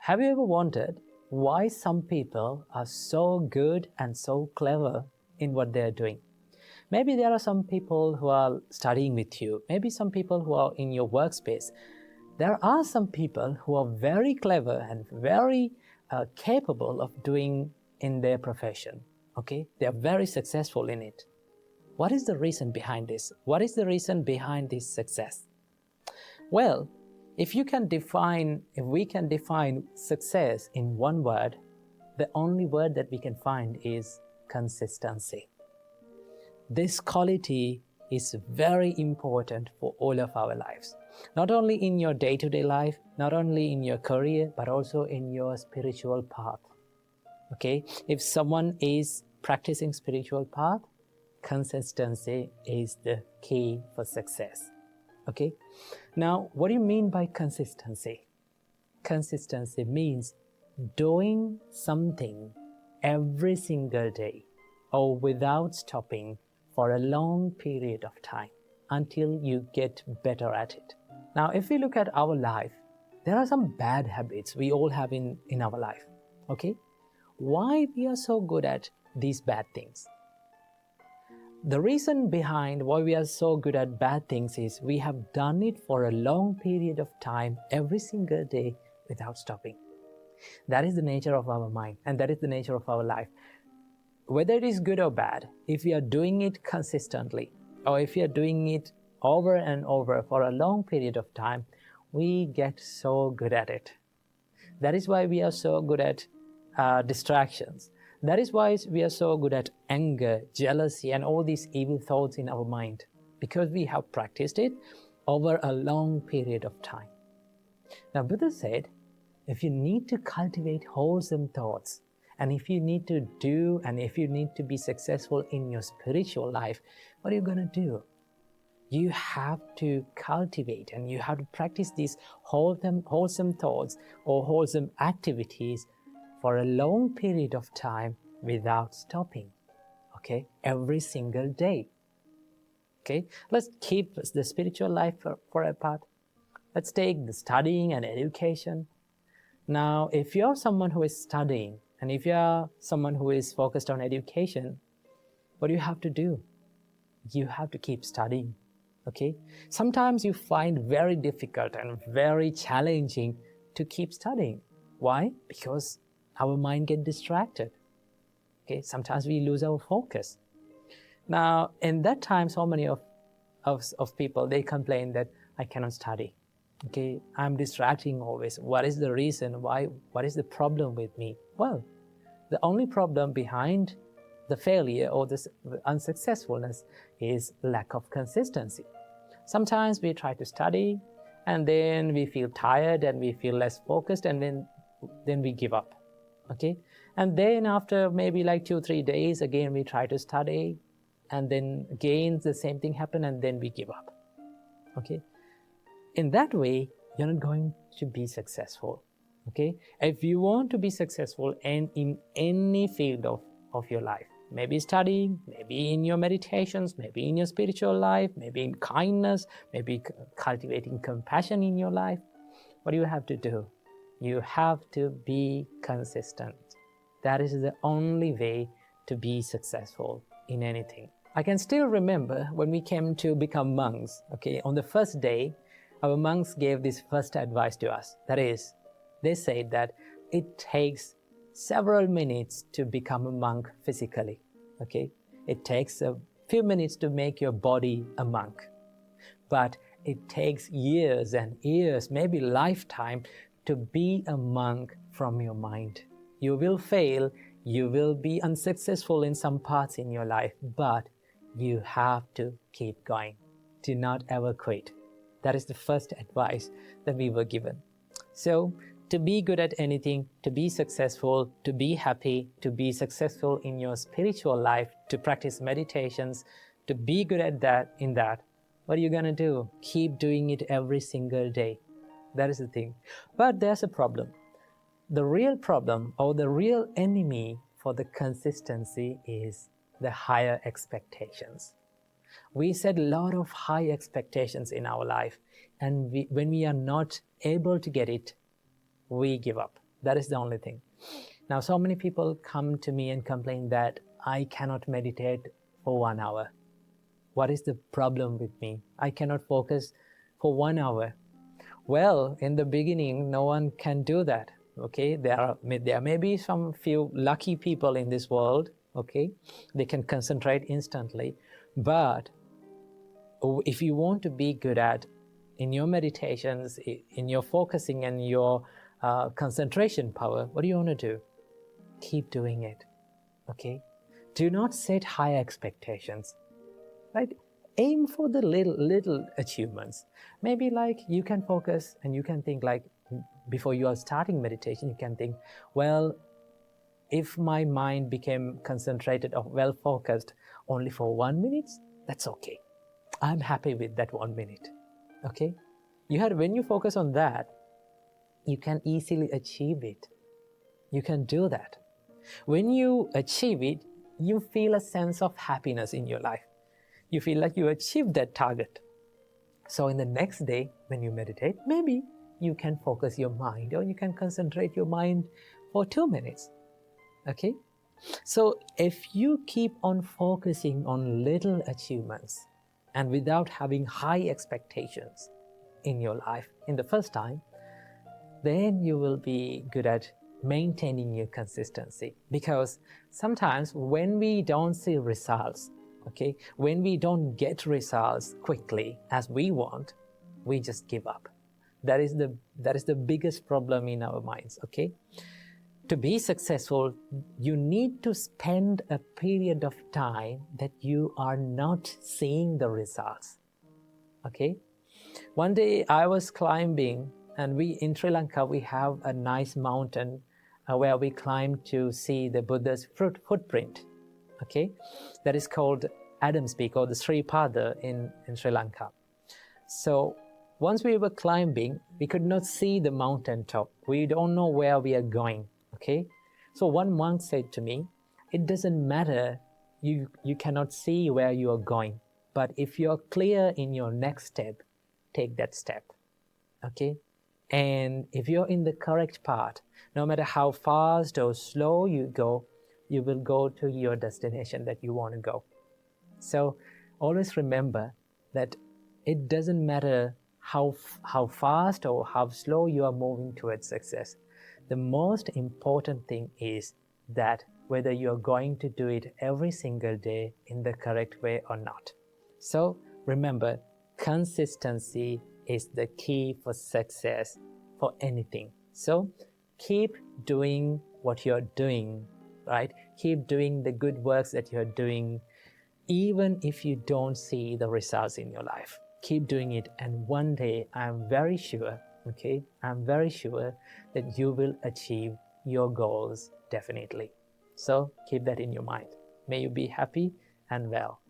Have you ever wondered why some people are so good and so clever in what they're doing? Maybe there are some people who are studying with you, maybe some people who are in your workspace. There are some people who are very clever and very capable of doing in their profession. Okay, they are very successful in it. What is the reason behind this? What is the reason behind this success? Well, if we can define success in one word, the only word that we can find is consistency. This quality is very important for all of our lives. Not only in your day-to-day life, not only in your career, but also in your spiritual path. Okay? If someone is practicing spiritual path, consistency is the key for success. Okay? Now, what do you mean by consistency? Consistency means doing something every single day or without stopping for a long period of time until you get better at it. Now, if we look at our life, there are some bad habits we all have in our life. Okay? Why we are so good at these bad things? The reason behind why we are so good at bad things is we have done it for a long period of time every single day without stopping. That is the nature of our mind, and that is the nature of our life. Whether it is good or bad, if we are doing it consistently, or if we are doing it over and over for a long period of time, we get so good at it. That is why we are so good at distractions. That is why we are so good at anger, jealousy, and all these evil thoughts in our mind, because we have practiced it over a long period of time. Now, Buddha said, if you need to cultivate wholesome thoughts, and if you need to be successful in your spiritual life, what are you going to do? You have to cultivate and you have to practice these wholesome thoughts or wholesome activities for a long period of time without stopping. Okay? Every single day. Okay? Let's keep the spiritual life for a part. Let's take the studying and education. Now, if you're someone who is studying, and if you're someone who is focused on education, what do you have to do? You have to keep studying, okay? Sometimes you find very difficult and very challenging to keep studying. Why? Because our mind gets distracted, okay? Sometimes we lose our focus. Now, in that time, so many of people, they complain that I cannot study. Okay, I'm distracting always. What is the reason? Why? What is the problem with me? Well, the only problem behind the failure or the unsuccessfulness is lack of consistency. Sometimes we try to study and then we feel tired and we feel less focused and then we give up. Okay, and then after maybe like 2-3 days, again we try to study and then again the same thing happen and then we give up. Okay. In that way, you're not going to be successful, okay? If you want to be successful in any field of your life, maybe studying, maybe in your meditations, maybe in your spiritual life, maybe in kindness, maybe cultivating compassion in your life, what do you have to do? You have to be consistent. That is the only way to be successful in anything. I can still remember when we came to become monks, okay? On the first day, our monks gave this first advice to us. That is, they said that it takes several minutes to become a monk physically. Okay? It takes a few minutes to make your body a monk. But it takes years and years, maybe lifetime, to be a monk from your mind. You will fail, you will be unsuccessful in some parts in your life, but you have to keep going. Do not ever quit. That is the first advice that we were given. So, to be good at anything, to be successful, to be happy, to be successful in your spiritual life, to practice meditations, to be good at that, what are you going to do? Keep doing it every single day. That is the thing. But there's a problem. The real problem or the real enemy for the consistency is the higher expectations. We set a lot of high expectations in our life, and when we are not able to get it, we give up. That is the only thing. Now, so many people come to me and complain that I cannot meditate for 1 hour. What is the problem with me? I cannot focus for 1 hour. Well, in the beginning, no one can do that. Okay, there may be some few lucky people in this world. Okay, they can concentrate instantly. But if you want to be good at in your meditations, in your focusing and your concentration power, what do you want to do? Keep doing it. Okay, do not set high expectations. Right? Aim for the little achievements. Maybe like you can focus and you can think like before you are starting meditation, you can think, well, if my mind became concentrated or well focused only for 1 minute, that's okay. I'm happy with that 1 minute. Okay? When you focus on that, you can easily achieve it. You can do that. When you achieve it, you feel a sense of happiness in your life. You feel like you achieved that target. So in the next day, when you meditate, maybe you can focus your mind or you can concentrate your mind for 2 minutes. Okay? So if you keep on focusing on little achievements and without having high expectations in your life in the first time, then you will be good at maintaining your consistency. Because sometimes when we don't see results, okay, when we don't get results quickly as we want, we just give up. That is the biggest problem in our minds. Okay, to be successful, you need to spend a period of time that you are not seeing the results. Okay, one day I was climbing, and in Sri Lanka we have a nice mountain where we climb to see the Buddha's footprint. Okay, that is called Adam's Peak, or the Sri Pada in Sri Lanka. So once we were climbing, we could not see the mountain top. We don't know where we are going. Okay, so one monk said to me, it doesn't matter, you cannot see where you are going, but if you're clear in your next step, take that step. Okay, and if you're in the correct path, no matter how fast or slow you go, you will go to your destination that you want to go. So always remember that it doesn't matter how fast or how slow you are moving towards success. The most important thing is that whether you are going to do it every single day in the correct way or not. So remember, consistency is the key for success for anything. So keep doing what you're doing, right? Keep doing the good works that you're doing, even if you don't see the results in your life. Keep doing it, and one day I'm very sure that you will achieve your goals definitely. So keep that in your mind. May you be happy and well.